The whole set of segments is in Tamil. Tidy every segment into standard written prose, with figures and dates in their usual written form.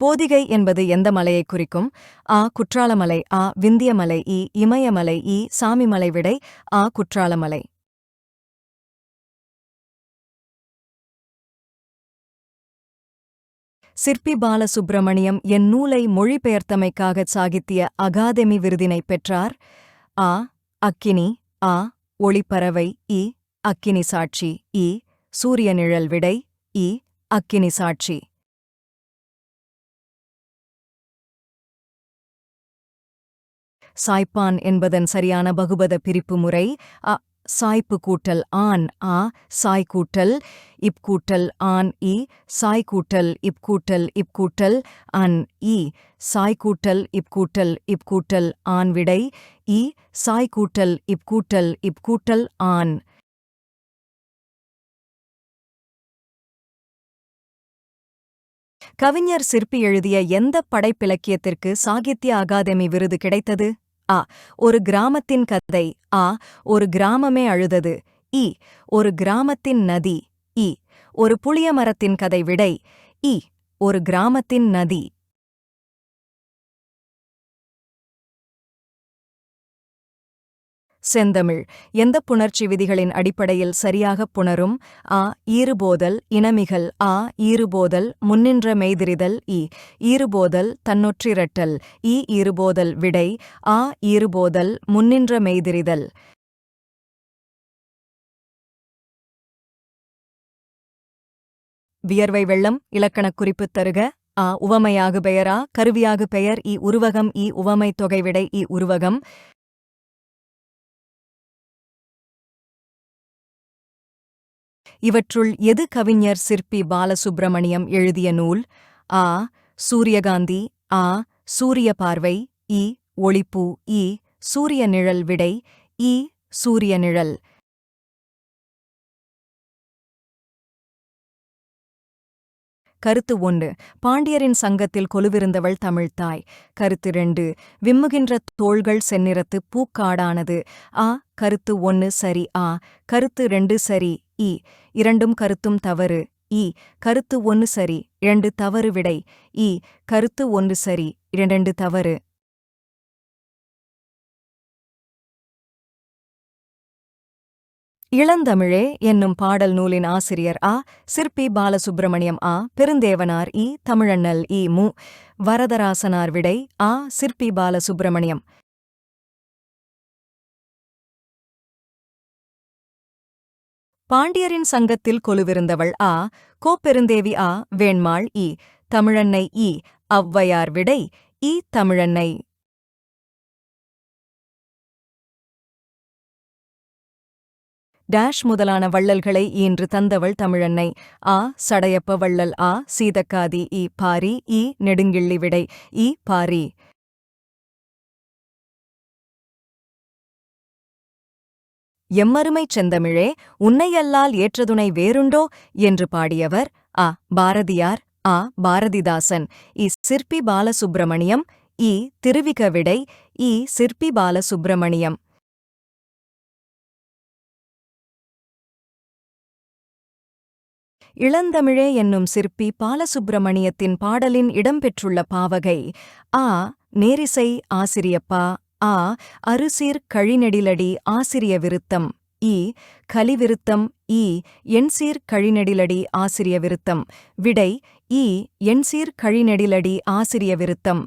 போதிகை என்பது எந்த மலையை குறிக்கும்? குற்றாலமலை. விந்தியமலை. இமயமலை. சாமிமலை. விடை குற்றாலமலை. சிற்பி பாலசுப்பிரமணியம் என் நூலை மொழிபெயர்த்தமைக்காக சாகித்ய அகாதெமி விருதினை பெற்றார். அக்கினி. ஒளிப்பறவை. அக்கினி சாட்சி. சூரிய நிழல். விடை அக்கினி சாட்சி. சாய்ப்பான் என்பதன் சரியான பகுபத பிரிப்பு முறை சாய்ப்பு கூட்டல் ஆண் சாய் கூட்டல் இப் கூட்டல் ஆண் சாய் கூட்டல் இப் கூட்டல் இப் கூட்டல் அன் சாய் கூட்டல் இப் கூட்டல் இப் கூட்டல் ஆண். விடை சாய் கூட்டல் இப் கூட்டல் இப் கூட்டல் ஆண். கவிஞர் சிற்பி எழுதிய எந்த படைப்பிலக்கியத்திற்கு சாகித்ய அகாதெமி விருது கிடைத்தது? ஒரு கிராமத்தின் கதை. ஒரு கிராமமே அழுதது. ஒரு கிராமத்தின் நதி. ஒரு புளிய மரத்தின் கதை. விடை ஒரு கிராமத்தின் நதி. செந்தமிழ் எந்த புணர்ச்சி விதிகளின் அடிப்படையில் சரியாகப் புணரும்? ஈறுபோதல். இனமிகல். ஈறுபோதல். முன்னின்ற மெய்திரிதல். ஈறுபோதல். தன்னொற்றிரட்டல். ஈறுபோதல். விடை ஈறுபோதல். முன்னின்ற மெய்திரிதல். வியர்வை வெள்ளம் இலக்கணக் குறிப்பு தருக. உவமையாகு பெயரா கருவியாகு பெயர். உருவகம். உவமை தொகை. விடை உருவகம். இவற்றுள் எது கவிஞர் சிற்பி பாலசுப்பிரமணியம் எழுதிய நூல்? சூரியகாந்தி. சூரிய பார்வை. ஒளிப்பூ. சூரிய நிழல். விடை சூரிய நிழல். கருத்து 1 பாண்டியரின் சங்கத்தில் கொலுவிருந்தவள் தமிழ்த்தாய். கருத்து 2 விம்முகின்ற தோள்கள் செந்நிறத்து பூக்காடானது. கருத்து 1 சரி. கருத்து 2 சரி. இரண்டும் கருத்தும் தவறு. கருத்து 1 சரி 2 தவறு. விடை கருத்து 1 சரி 2 தவறு. இளந்தமிழே என்னும் பாடல் நூலின் ஆசிரியர் சிற்பி பாலசுப்பிரமணியம். பெருந்தேவனார். தமிழண்ணல். மு. வரதராசனார். விடை சிற்பி பாலசுப்பிரமணியம். பாண்டியரின் சங்கத்தில் கொலுவிருந்தவள் கோப்பெருந்தேவி. வேண்மாள். தமிழன்னை. ஔவையார். விடை தமிழன்னை. டேஷ் முதலான வள்ளல்களை ஈன்று தந்தவள் தமிழன்னை. சடையப்ப வள்ளல். சீதக்காதி. பாரி. நெடுங்கிள்ளி. விடை பாரி. எம்மருமைச் செந்தமிழே உன்னையல்லால் ஏற்றதுணை வேறுண்டோ என்று பாடியவர் பாரதியார். பாரதிதாசன். சிற்பி பாலசுப்பிரமணியம். திருவிக. விடை சிற்பி பாலசுப்பிரமணியம். இளந்தமிழே என்னும் சிற்பி பாலசுப்பிரமணியத்தின் பாடலின் இடம்பெற்றுள்ள பாவகை நேரிசை ஆசிரியப்பா. அறுசீர் கழிநெடிலடி ஆசிரிய விருத்தம். கலிவிருத்தம். எண்சீர் கழிநெடிலடி ஆசிரிய விருத்தம். விடை எண்சீர் கழிநெடிலடி ஆசிரிய விருத்தம்.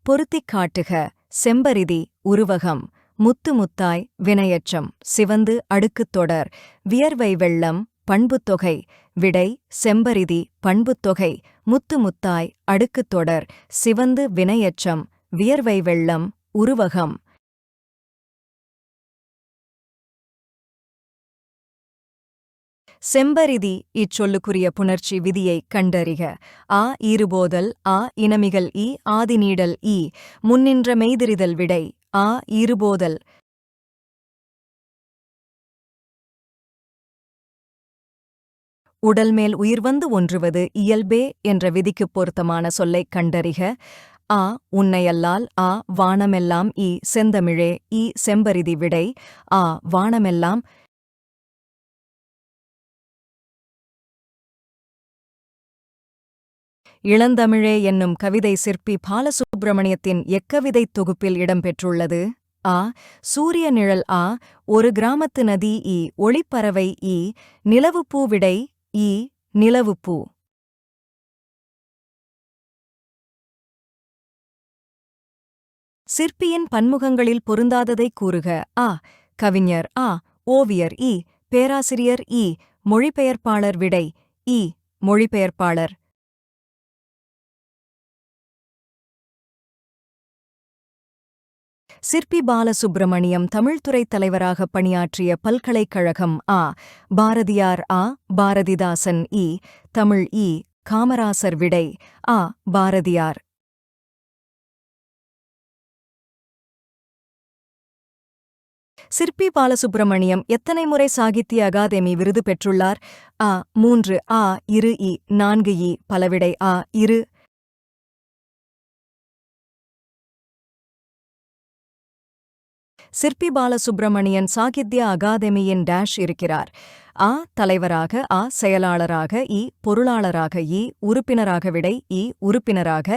பொருத்திக் காட்டுக. செம்பரிதி உருவகம். முத்து முத்தாய் வினையெச்சம். சிவந்து அடுக்குத் தொடர். வியர்வை வெள்ளம் பண்புத்தொகை. விடை செம்பரிதி பண்புத்தொகை. முத்து முத்தாய் அடுக்குத் தொடர். சிவந்து வினையெச்சம். வியர்வை வெள்ளம் உருவகம். செம்பரிதி இச்சொல்லுக்குரிய புணர்ச்சி விதியைக் கண்டறிக. ஈறுபோதல். இனமிகல். ஆதிநீடல். முன்னின்ற மெய்திரிதல். விடை ஈறுபோதல். உடல்மேல் உயிர்வந்து ஒன்றுவது இயல்பே என்ற விதிக்குப் பொருத்தமான சொல்லைக் கண்டறிக. உன்னையல்லால். வானமெல்லாம். செந்தமிழே. செம்பரிதி. விடை வானமெல்லாம். இளந்தமிழே என்னும் கவிதை சிற்பி பாலசுப்பிரமணியத்தின் எக்கவிதைத் தொகுப்பில் இடம்பெற்றுள்ளது? ஆ. சூரிய நிழல். ஆ. ஒரு கிராமத்து நதி. இ. ஒளிப்பறவை. இ. நிலவுப்பூ. விடை இ. நிலவுப்பூ. சிற்பியின் பன்முகங்களில் பொருந்தாததைக் கூறுக. ஆ. கவிஞர். ஆ. ஓவியர். இ. பேராசிரியர். இ. மொழிபெயர்ப்பாளர். விடை இ. மொழிபெயர்ப்பாளர். சிற்பி பாலசுப்பிரமணியம் தமிழ்துறைத் தலைவராகப் பணியாற்றிய பல்கலைக்கழகம். ஆ. பாரதியார். ஆ. பாரதிதாசன். இ. தமிழ். இ. காமராசர். விடை ஆ. பாரதியார். சிற்பி பாலசுப்பிரமணியம் எத்தனை முறை சாகித்ய அகாதமி விருது பெற்றுள்ளார்? ஆ. 3. ஆ. 2. இ. 4. இ. பலவிடை ஆ. 2. சிற்பி பாலசுப்பிரமணியன் சாகித்ய அகாதமியின் டேஷ் இருக்கிறார். ஆ. தலைவராக. ஆ. செயலாளராக. இ. பொருளாளராக. இ. உறுப்பினராக. விடை இ. உறுப்பினராக.